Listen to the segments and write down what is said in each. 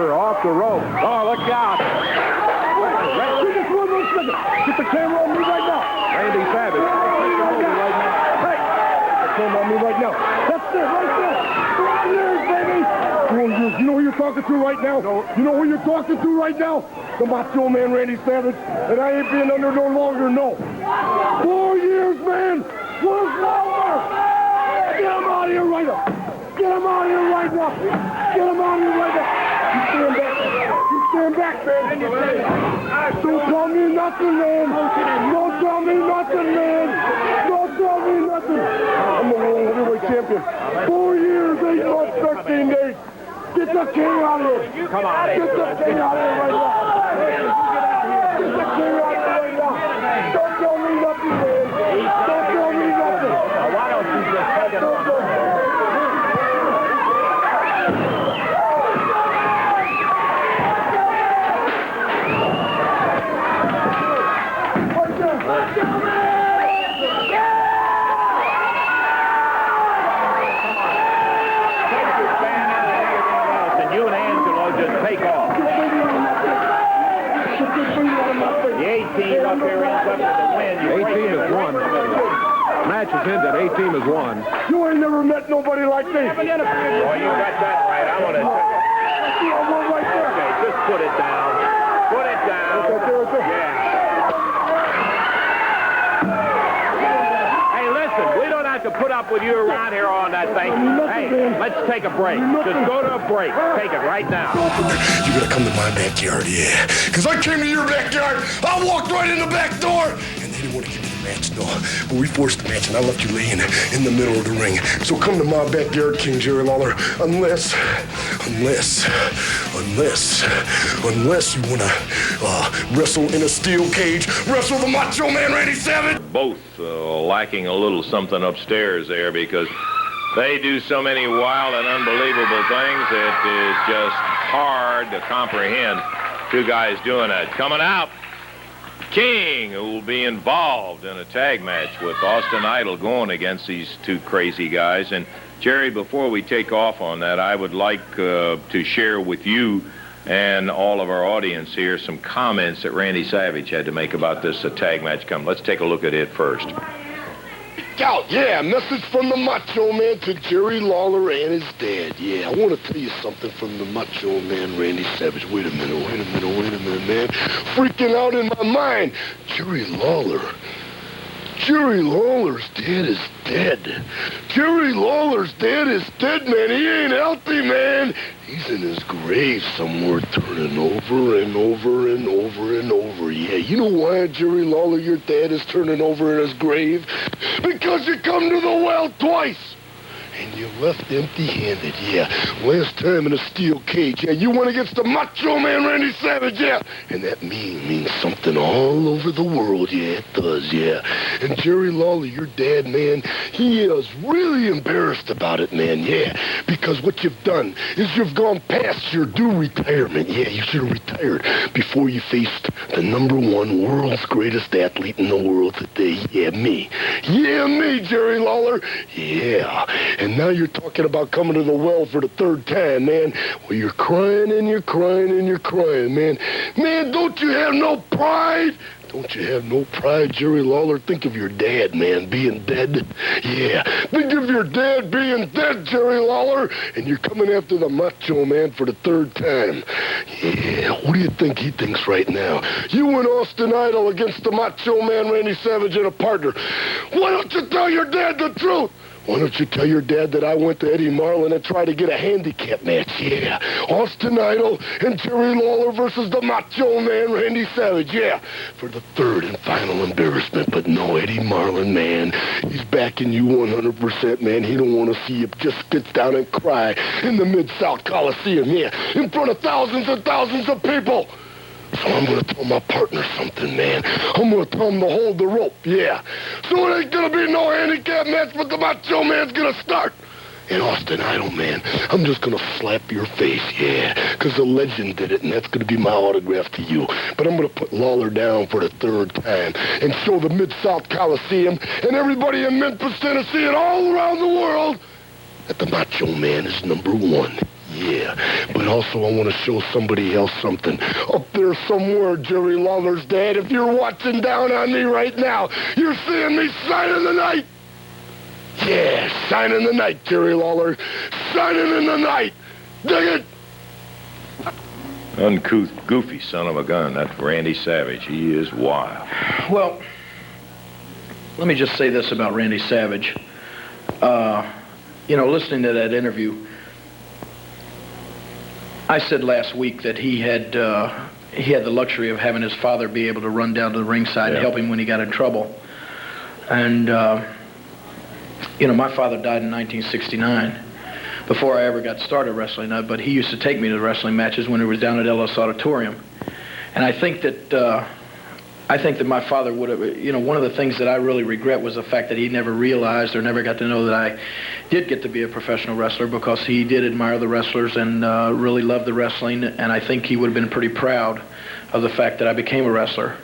Lawler off the rope. Oh, look out. Get the camera on me right now. Randy Savage. Hey, get the camera on me right now. That's it, right there. 4 years, baby. 4 years. You know who you're talking to right now? No. You know who you're talking to right now? The Macho Man, Randy Savage. And I ain't being under no longer, no. 4 years, man. Where's Lawler? Get him out of here right now. Get him out of here right now. Get him out of here right now. You stand back. You stand back, man. Don't tell me nothing, man. Don't tell me nothing, man. Don't tell me nothing. I'm the world heavyweight champion. 4 years, 8 months, 13 days. Get the king out of here. Come on. Get the king out of here right now. Get the king out of here right now. Don't tell me nothing, man. Don't tell me nothing. Why don't you just take it on? Match is ended. 8-team has won. You ain't never met nobody like me. Boy, you got that right. I want to. Right there. Okay, just put it down. Put it down. Yeah. Hey, listen, we don't have to put up with you around here on that thing. Hey, let's take a break. Just go to a break. Take it right now. You gotta come to my backyard, yeah. Because I came to your backyard. I walked right in the back door. And they didn't want to give me the match, no. But we forced the match, and I left you laying in the middle of the ring. So come to my backyard, King Jerry Lawler, unless you want to wrestle in a steel cage, wrestle the Macho Man, Randy Savage. Both lacking a little something upstairs there because they do so many wild and unbelievable things. It is just hard to comprehend two guys doing that. Coming out, King, who will be involved in a tag match with Austin Idol going against these two crazy guys. And Jerry, before we take off on that, I would like to share with you and all of our audience here some comments that Randy Savage had to make about this tag match coming. Let's take a look at it first. Out, yeah, message from the Macho Man to Jerry Lawler and his dad. Yeah, I want to tell you something from the Macho Man, Randy Savage. Wait a minute, man. Freaking out in my mind. Jerry Lawler's dad is dead. Jerry Lawler's dad is dead, man. He ain't healthy, man. He's in his grave somewhere turning over and over and over and over. Yeah, you know why, Jerry Lawler, your dad is turning over in his grave? Because you come to the well twice. And you left empty-handed, yeah. Last time in a steel cage, yeah. You went against the Macho Man, Randy Savage, yeah. And that means something all over the world, yeah, it does, yeah. And Jerry Lawler, your dad, man, he is really embarrassed about it, man, yeah. Because what you've done is you've gone past your due retirement, yeah. You should have retired before you faced the #1 world's greatest athlete in the world today, yeah, me. Yeah, me, Jerry Lawler, yeah. And now you're talking about coming to the well for the 3rd time, man. Well, you're crying and you're crying and you're crying, man. Man, don't you have no pride? Don't you have no pride, Jerry Lawler? Think of your dad, man, being dead. Yeah, think of your dad being dead, Jerry Lawler. And you're coming after the Macho Man for the 3rd time. Yeah, what do you think he thinks right now? You and Austin Idol against the Macho Man, Randy Savage, and a partner. Why don't you tell your dad the truth? Why don't you tell your dad that I went to Eddie Marlin and tried to get a handicap match? Yeah, Austin Idol and Jerry Lawler versus the Macho Man, Randy Savage. Yeah, for the 3rd and final embarrassment. But no, Eddie Marlin, man, he's backing you 100%, man. He don't want to see you just sit down and cry in the Mid-South Coliseum, yeah, in front of thousands and thousands of people. So I'm going to tell my partner something, man. I'm going to tell him to hold the rope, yeah. So it ain't going to be no handicap match, but the Macho Man's going to start. And Austin Idol, man, I'm just going to slap your face, yeah. Because the legend did it, and that's going to be my autograph to you. But I'm going to put Lawler down for the 3rd time and show the Mid-South Coliseum and everybody in Memphis, Tennessee, and all around the world that the Macho Man is #1. Yeah, but also I want to show somebody else something. Up there somewhere, Jerry Lawler's dad, if you're watching down on me right now, you're seeing me shining the night. Yeah, shining the night, Jerry Lawler. Shining in the night. Dig it? Uncouth, goofy son of a gun. That's Randy Savage. He is wild. Well, let me just say this about Randy Savage. Listening to that interview, I said last week that he had the luxury of having his father be able to run down to the ringside and help him when he got in trouble. And, my father died in 1969, before I ever got started wrestling, but he used to take me to the wrestling matches when it was down at Ellis Auditorium. And I think that my father would have, one of the things that I really regret was the fact that he never realized or never got to know that I did get to be a professional wrestler, because he did admire the wrestlers and really loved the wrestling, and I think he would have been pretty proud of the fact that I became a wrestler.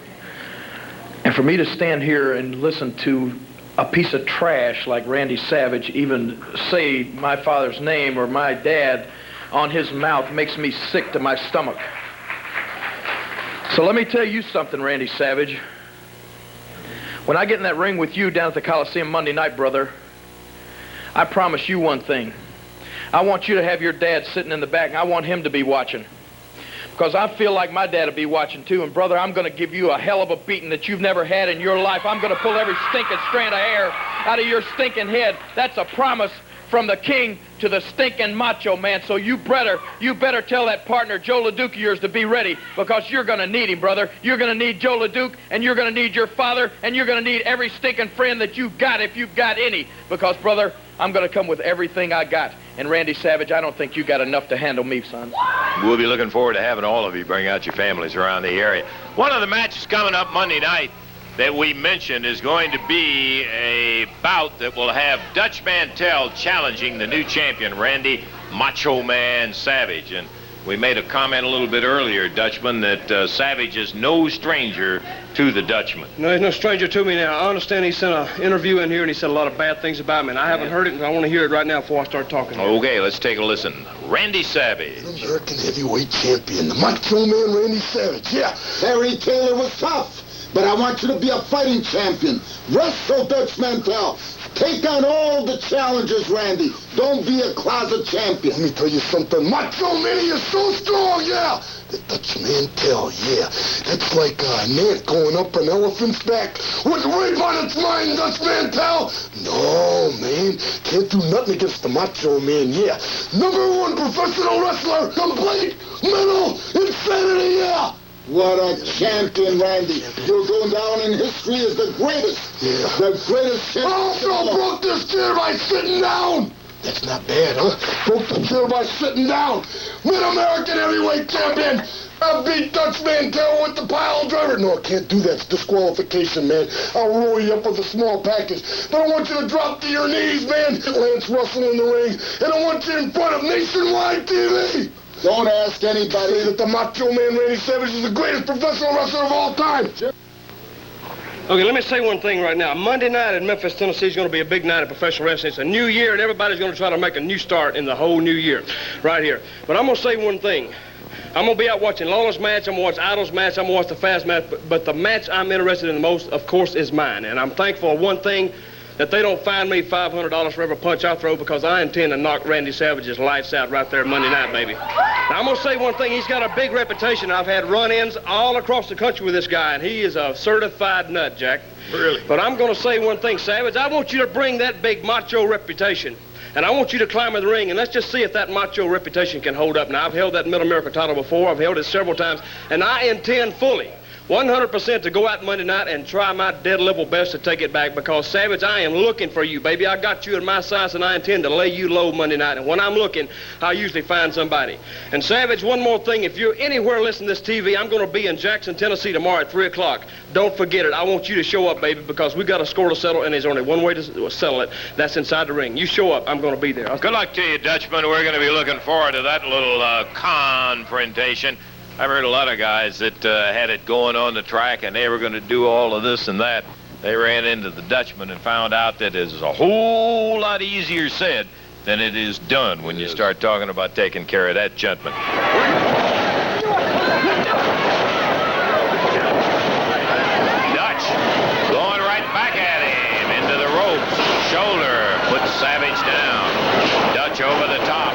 And for me to stand here and listen to a piece of trash like Randy Savage even say my father's name or my dad on his mouth makes me sick to my stomach. So let me tell you something, Randy Savage. When I get in that ring with you down at the Coliseum Monday night, brother, I promise you one thing. I want you to have your dad sitting in the back, and I want him to be watching. Because I feel like my dad will be watching too, and brother, I'm going to give you a hell of a beating that you've never had in your life. I'm going to pull every stinking strand of hair out of your stinking head. That's a promise from the king to the stinking Macho Man. So you better tell that partner, Joe LeDuc of yours, to be ready, because you're going to need him, brother. You're going to need Joe LeDuc, and you're going to need your father, and you're going to need every stinking friend that you've got, if you've got any. Because, brother, I'm going to come with everything I got. And Randy Savage, I don't think you got enough to handle me, son. We'll be looking forward to having all of you bring out your families around the area. One of the matches coming up Monday night that we mentioned is going to be a bout that will have Dutch Mantel challenging the new champion, Randy Macho Man Savage. And we made a comment a little bit earlier, Dutchman, that Savage is no stranger to the Dutchman. No, he's no stranger to me now. I understand he sent an interview in here and he said a lot of bad things about me, and I haven't heard it, and I want to hear it right now before I start talking. Okay, let's take a listen. Randy Savage. American heavyweight champion, the Macho Man Randy Savage, yeah. Terry Taylor was tough, but I want you to be a fighting champion. Wrestle Dutch Mantel. Take on all the challengers, Randy. Don't be a closet champion. Let me tell you something. Macho Man, he is so strong, yeah. The Dutch Mantel, yeah. That's like an ant going up an elephant's back with rape on its mind, Dutch Mantel. No, man. Can't do nothing against the Macho Man, yeah. #1 professional wrestler, complete mental insanity, yeah. What a champion, Randy. You're going down in history as the greatest. Yeah. The greatest champion. I also broke this chair by sitting down. That's not bad, huh? Broke the chair by sitting down. Mid-American heavyweight champion. I beat Dutch Mantel with the pile driver. No, I can't do that. It's disqualification, man. I'll roll you up with a small package. But I want you to drop to your knees, man. Lance Russell in the ring. And I want you in front of nationwide TV. Don't ask anybody. Say that the Macho Man Randy Savage is the greatest professional wrestler of all time. Okay, let me say one thing right now. Monday night in Memphis, Tennessee is going to be a big night of professional wrestling. It's a new year, and everybody's going to try to make a new start in the whole new year right here. But I'm going to say one thing. I'm going to be out watching Lawler's match. I'm going to watch Idol's match. I'm going to watch the Fast match. But the match I'm interested in the most, of course, is mine. And I'm thankful for one thing, that they don't fine me $500 for every punch I throw, because I intend to knock Randy Savage's lights out right there Monday night, baby. Now, I'm going to say one thing. He's got a big reputation. I've had run-ins all across the country with this guy, and he is a certified nut, Jack. Really? But I'm going to say one thing, Savage. I want you to bring that big macho reputation, and I want you to climb in the ring, and let's just see if that macho reputation can hold up. Now, I've held that Mid-America title before. I've held it several times, and I intend fully, 100% to go out Monday night and try my dead level best to take it back, because, Savage, I am looking for you, baby. I got you in my sights, and I intend to lay you low Monday night. And when I'm looking, I usually find somebody. And, Savage, one more thing. If you're anywhere listening to this TV, I'm going to be in Jackson, Tennessee tomorrow at 3 o'clock. Don't forget it. I want you to show up, baby, because we got a score to settle, and there's only one way to settle it. That's inside the ring. You show up. I'm going to be there. Good luck to you, Dutchman. We're going to be looking forward to that little confrontation. I've heard a lot of guys that had it going on the track, and they were going to do all of this and that. They ran into the Dutchman and found out that it was a whole lot easier said then it is done when you start talking about taking care of that gentleman. Dutch going right back at him into the ropes. Shoulder puts Savage down. Dutch over the top.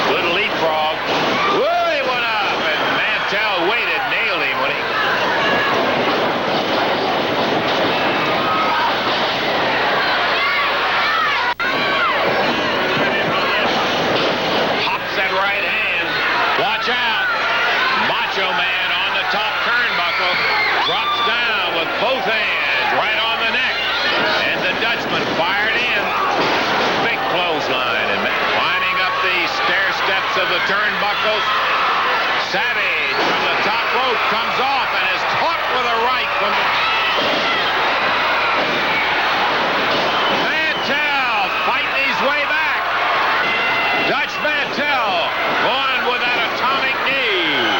Good leapfrog. Whoa, he went up, and Mantel waited, nailed him when he... Pops that right hand. Watch out. Macho Man on the top turnbuckle. Drops down with both hands right on the neck. And the Dutchman fired in. Big clothesline. And winding up the stair steps of the turnbuckles. Savage from the top rope comes off and is caught with a right from the... Mantel fighting his way back. Dutch Mantel going with that atomic knee.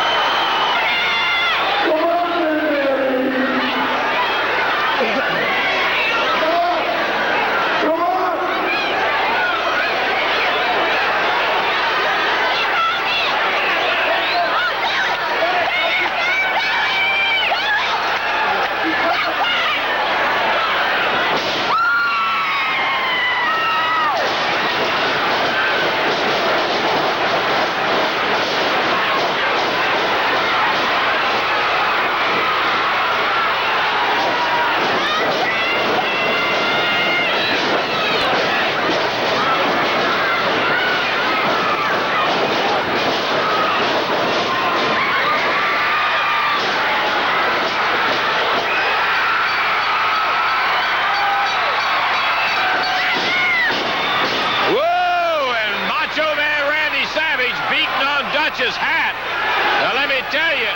Dutch's hat. Now, let me tell you,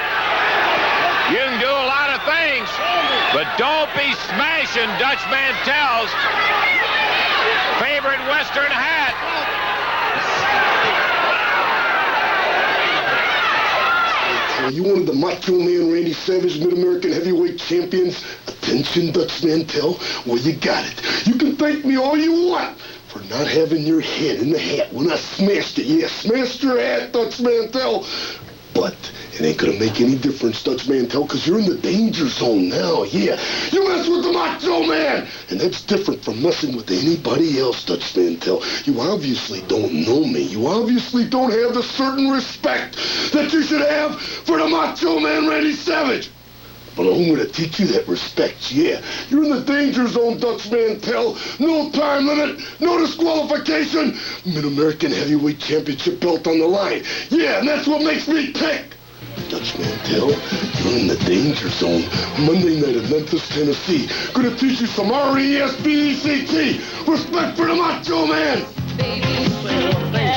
you can do a lot of things, but don't be smashing Dutch Mantel's favorite Western hat. You wanted the Macho Man Randy Savage Mid-American Heavyweight Champions? Attention, Dutch Mantel. Well, you got it. You can thank me all you want for not having your head in the hat when I smashed it. Yeah, smashed your hat, Dutch Mantel. But it ain't gonna make any difference, Dutch Mantel, because you're in the danger zone now, yeah. You mess with the Macho Man! And that's different from messing with anybody else, Dutch Mantel. You obviously don't know me. You obviously don't have the certain respect that you should have for the Macho Man Randy Savage. But I'm gonna teach you that respect, yeah. You're in the danger zone, Dutch Mantel. No time limit, no disqualification. Mid-American Heavyweight Championship belt on the line. Yeah, and that's what makes me tick. Dutch Mantel, you're in the danger zone. Monday night in Memphis, Tennessee. Gonna teach you some R-E-S-P-E-C-T. Respect for the Macho Man.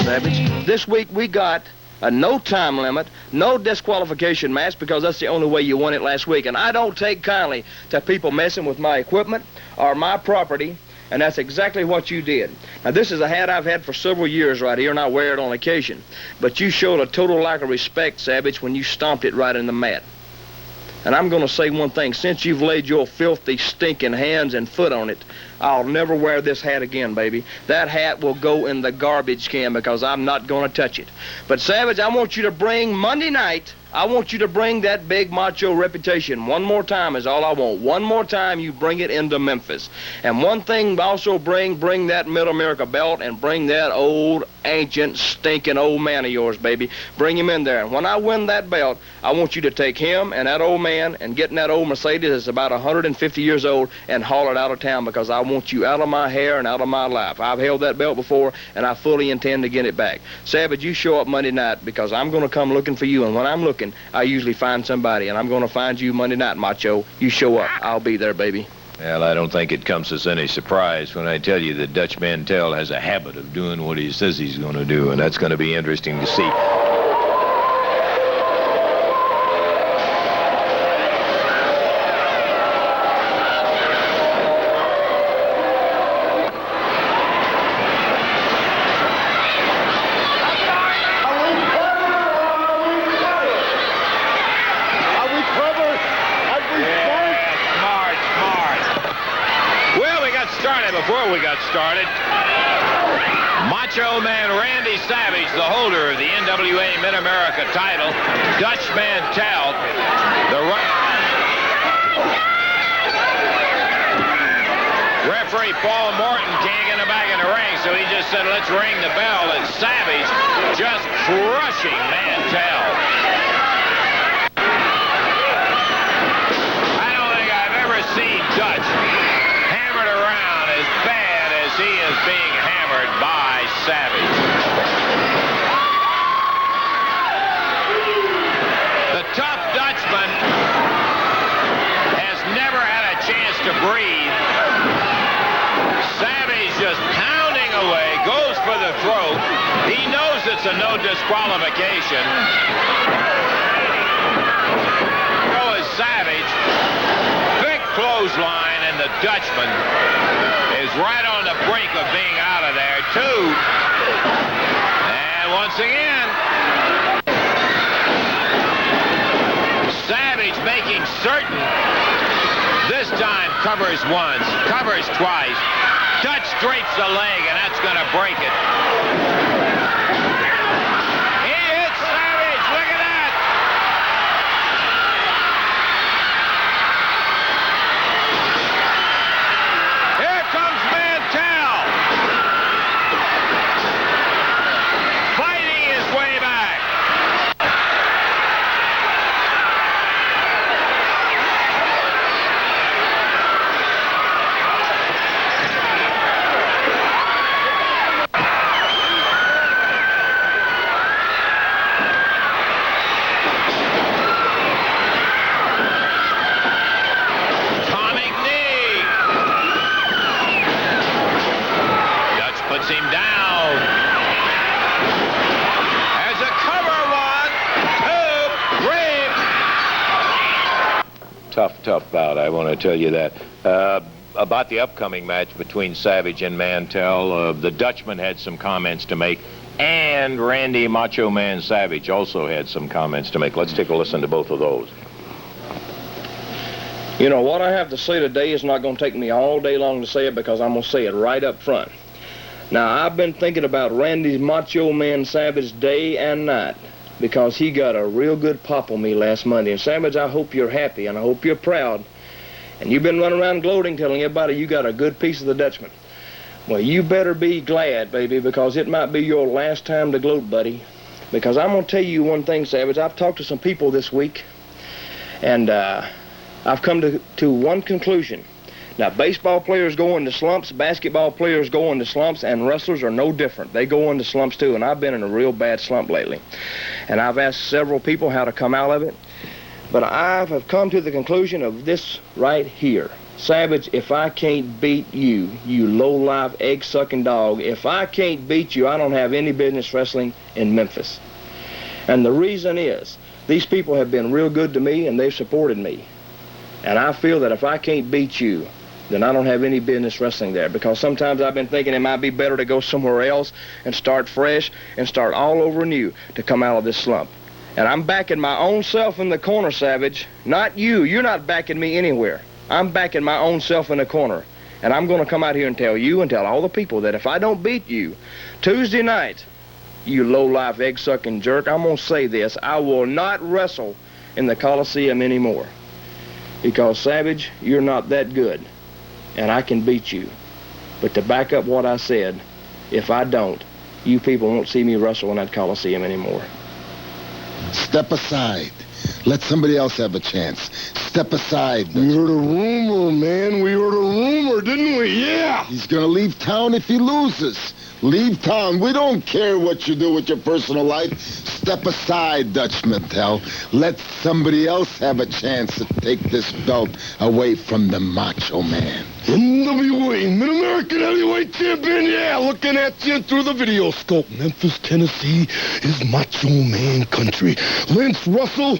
Savage, this week we got a no time limit, no disqualification match, because that's the only way you won it last week. And I don't take kindly to people messing with my equipment or my property, and that's exactly what you did. Now, this is a hat I've had for several years right here, and I wear it on occasion. But you showed a total lack of respect, Savage, when you stomped it right in the mat. And I'm going to say one thing. Since you've laid your filthy, stinking hands and foot on it, I'll never wear this hat again, baby. That hat will go in the garbage can because I'm not going to touch it. But, Savage, I want you to bring Monday night, I want you to bring that big macho reputation. One more time is all I want. One more time you bring it into Memphis. And one thing also bring that Mid-America belt and bring that old, ancient, stinking old man of yours, baby. Bring him in there. And when I win that belt, I want you to take him and that old man and get in that old Mercedes that's about 150 years old and haul it out of town, because I want you out of my hair and out of my life. I've held that belt before, and I fully intend to get it back. Savage, you show up Monday night, because I'm going to come looking for you, and when I'm looking, I usually find somebody, and I'm going to find you Monday night, Macho. You show up. I'll be there, baby. Well, I don't think it comes as any surprise when I tell you that Dutch Mantel has a habit of doing what he says he's going to do, and that's going to be interesting to see. Before we got started, Macho Man Randy Savage, the holder of the NWA Mid-America title, Dutch Mantel, referee Paul Morton can't get him back in the ring, so he just said, let's ring the bell, and Savage just crushing Mantel. I don't think I've ever seen Dutch hammered around as bad as he is being hammered by Savage. The tough Dutchman has never had a chance to breathe. Savage just pounding away, goes for the throat. He knows it's a no disqualification. So is Savage. Big clothesline, and the Dutchman is right on the brink of being out of there, too. And once again, Savage making certain this time covers once, covers twice. Dutch drapes the leg, and that's going to break it. He hits Savage. Look at that. Here comes Mantel. Fighting his way back. Him down. As a cover, 1, 2, 3. Tough bout, I want to tell you that. About the upcoming match between Savage and Mantel, the Dutchman had some comments to make, and Randy Macho Man Savage also had some comments to make. Let's take a listen to both of those. You know, what I have to say today is not going to take me all day long to say it, because I'm going to say it right up front. Now, I've been thinking about Randy Macho Man Savage day and night, because he got a real good pop on me last Monday. And Savage, I hope you're happy, and I hope you're proud. And you've been running around gloating, telling everybody you got a good piece of the Dutchman. Well, you better be glad, baby, because it might be your last time to gloat, buddy. Because I'm going to tell you one thing, Savage. I've talked to some people this week, and I've come to one conclusion. Now, baseball players go into slumps, basketball players go into slumps, and wrestlers are no different. They go into slumps, too, and I've been in a real bad slump lately. And I've asked several people how to come out of it, but I have come to the conclusion of this right here. Savage, if I can't beat you, you low-life, egg-sucking dog, if I can't beat you, I don't have any business wrestling in Memphis. And the reason is, these people have been real good to me, and they've supported me. And I feel that if I can't beat you, then I don't have any business wrestling there, because sometimes I've been thinking it might be better to go somewhere else and start fresh and start all over new to come out of this slump. And I'm backing my own self in the corner, Savage. Not you. You're not backing me anywhere. I'm backing my own self in the corner. And I'm going to come out here and tell you and tell all the people that if I don't beat you Tuesday night, you low-life, egg-sucking jerk, I'm going to say this: I will not wrestle in the Coliseum anymore. Because, Savage, you're not that good. And I can beat you. But to back up what I said, if I don't, you people won't see me wrestle in that Coliseum anymore. Step aside. Let somebody else have a chance. Step aside. We heard a rumor, man. We heard a rumor, didn't we? Yeah. He's gonna leave town if he loses. Leave town. We don't care what you do with your personal life. Step aside, Dutch Mantel. Let somebody else have a chance to take this belt away from the Macho Man. NWA Mid-American Heavyweight Champion, yeah, looking at you through the video scope. Memphis, Tennessee is Macho Man country. Lance Russell,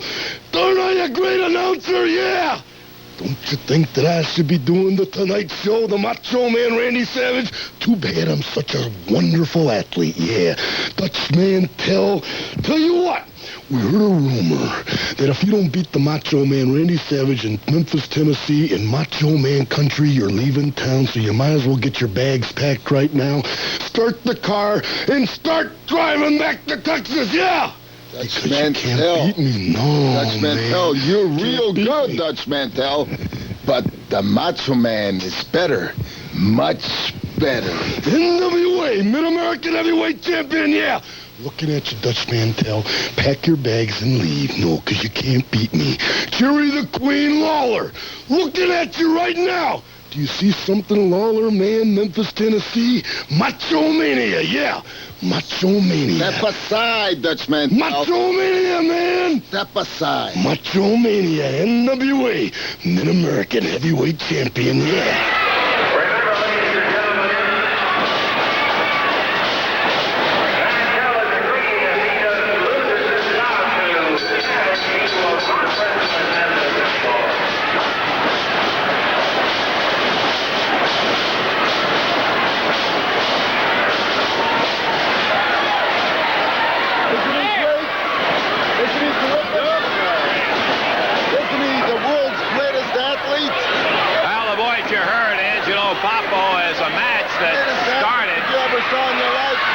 aren't I a great announcer? Yeah. Don't you think that I should be doing the Tonight Show, the Macho Man Randy Savage? Too bad I'm such a wonderful athlete, yeah. Dutch Mantel. Tell you what, we heard a rumor that if you don't beat the Macho Man Randy Savage in Memphis, Tennessee, in Macho Man country, you're leaving town, so you might as well get your bags packed right now, start the car, and start driving back to Texas, yeah! Dutch Mantel. Beat me, no, Dutch Mantel, man. you're real Beat good, me. Dutch Mantel. But the Macho Man is better. Much better. NWA, Mid-American Heavyweight Champion, yeah! Looking at you, Dutch Mantel. Pack your bags and leave. No, 'cause you can't beat me. Jerry the Queen Lawler. Looking at you right now. Do you see something, Lawler, man? Memphis, Tennessee? Macho Mania, yeah. Macho Mania. Step aside, Dutch Mantel. Macho Mania, man. Step aside. Macho Mania, NWA, Mid-American Heavyweight Champion, yeah.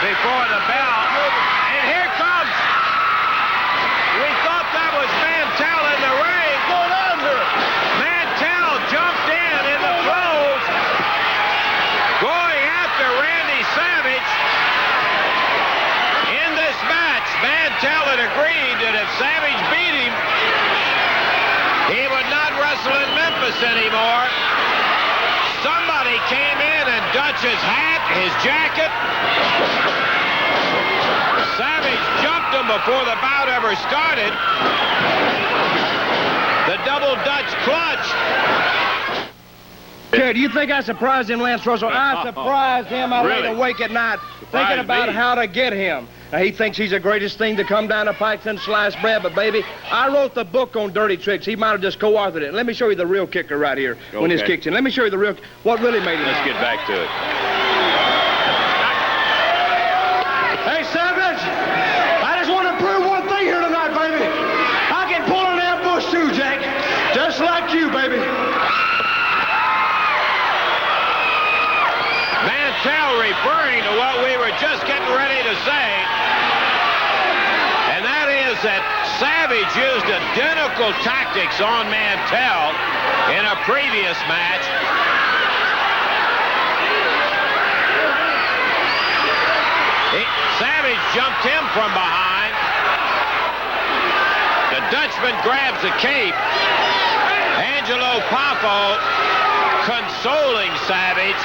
Before the bell, and here comes. We thought that was Mantel in the ring. What's going on here? Mantel jumped in the clothes, going after Randy Savage. In this match, Mantel had agreed that if Savage beat him, he would not wrestle in Memphis anymore. Somebody came in and Dutch's hat, his jacket. Savage jumped him before the bout ever started. The double Dutch clutch. Jerry, do you think I surprised him, Lance Russell? I surprised him. I laid Really? awake at night thinking about me. how to get him. Now, he thinks he's the greatest thing to come down the pike since sliced bread, but, baby, I wrote the book on dirty tricks. He might have just co-authored it. Let me show you the real kicker right here when his Okay. kicks in. Let me show you the real, what really made him. Let's get back to it. Hey, Savage, I just want to prove one thing here tonight, baby. I can pull an ambush too, Jack, just like you, baby. Mantel referring to what we were just getting ready to say, and that is that Savage used identical tactics on Mantel in a previous match. Savage jumped him from behind. The Dutchman grabs the cape. Angelo Poffo consoling Savage.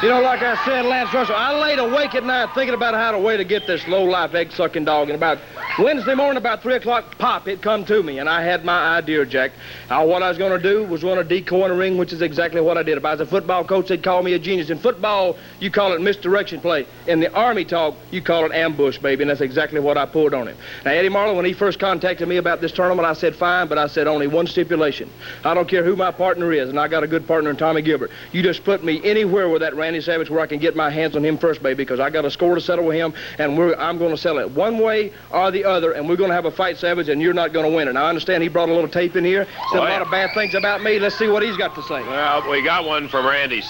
You know, like I said, Lance Russell, I laid awake at night thinking about how to way to get this low-life egg-sucking dog. And about Wednesday morning, about 3 o'clock, pop, it come to me. And I had my idea, Jack. What I was going to do was run a decoy in the ring, which is exactly what I did. If I was a football coach, they'd call me a genius. In football, you call it misdirection play. In the Army talk, you call it ambush, baby. And that's exactly what I pulled on him. Now, Eddie Marlin, when he first contacted me about this tournament, I said, fine, but I said only one stipulation. I don't care who my partner is, and I got a good partner in Tommy Gilbert. You just put me anywhere with that Randy Savage where I can get my hands on him first, baby, because I got a score to settle with him, and I'm going to settle it one way or the other, and we're going to have a fight, Savage, and you're not going to win it. Now, I understand he brought a little tape in here, said a lot of bad things about me. Let's see what he's got to say. Well, we got one from Randy